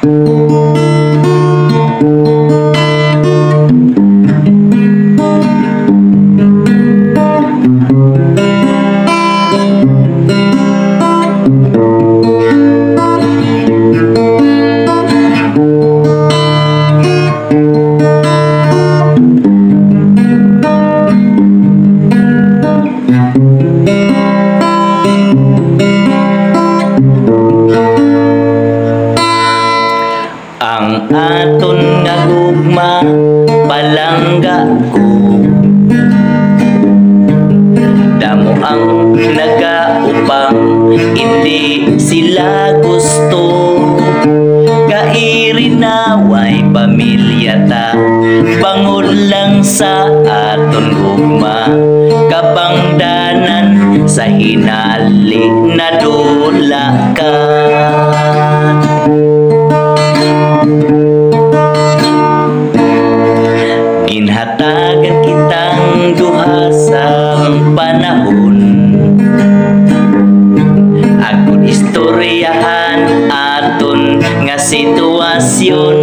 Ang aton nga gugma palangga ko, damo ang nagaupang hindi sila gusto. Kairinaway pamilya ta, bangod lang sa aton gugma, kabangdanan sa hinali na dula ka. Ginhatagan kitang duha sa panahon, akong istoryahan aton nga sitwasyon.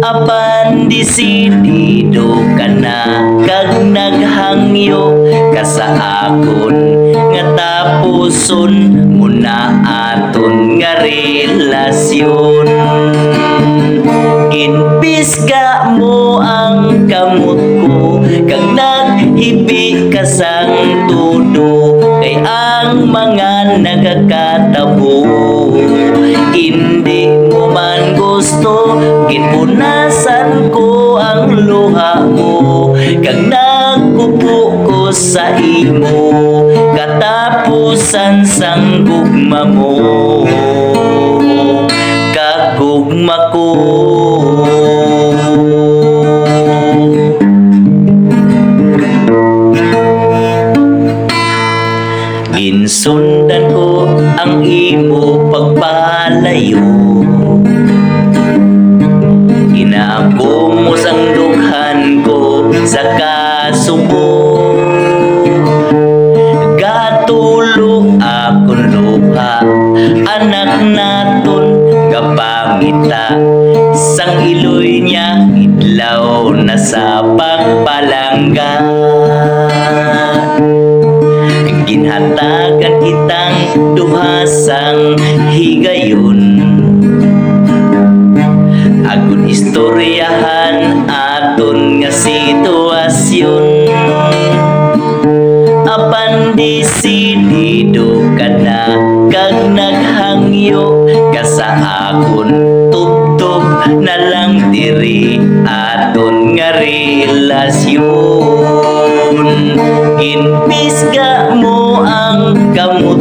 Apan disidido ka na kag naghangyo ka sa akon nga tapuson muna aton nga relasyon. Ginpisga mo ang kamot ko kag naghibi ka sang tudo, kay ang mga nagakatabo hindi mo man gusto. Gipunasan ko ang luha mo kag nagkupo ko sa imo, katapusan sang gugma mo, kagugma ko. Ginsundan ko ang imo pagpalayo, inaako mo sang dughan ko sa kasubo. Gatulo akong luha, anak naton gapangita, sang iloy niya idlaw na sa pagpalangga. Ginhatagan kitang duha sang higayon, akong istoryahan aton nga sitwasyon. Apan disidido ka na kag naghangyo ka sa akon, tubtob na lang diri aton nga relasyon. Ginpisga mo ang kamot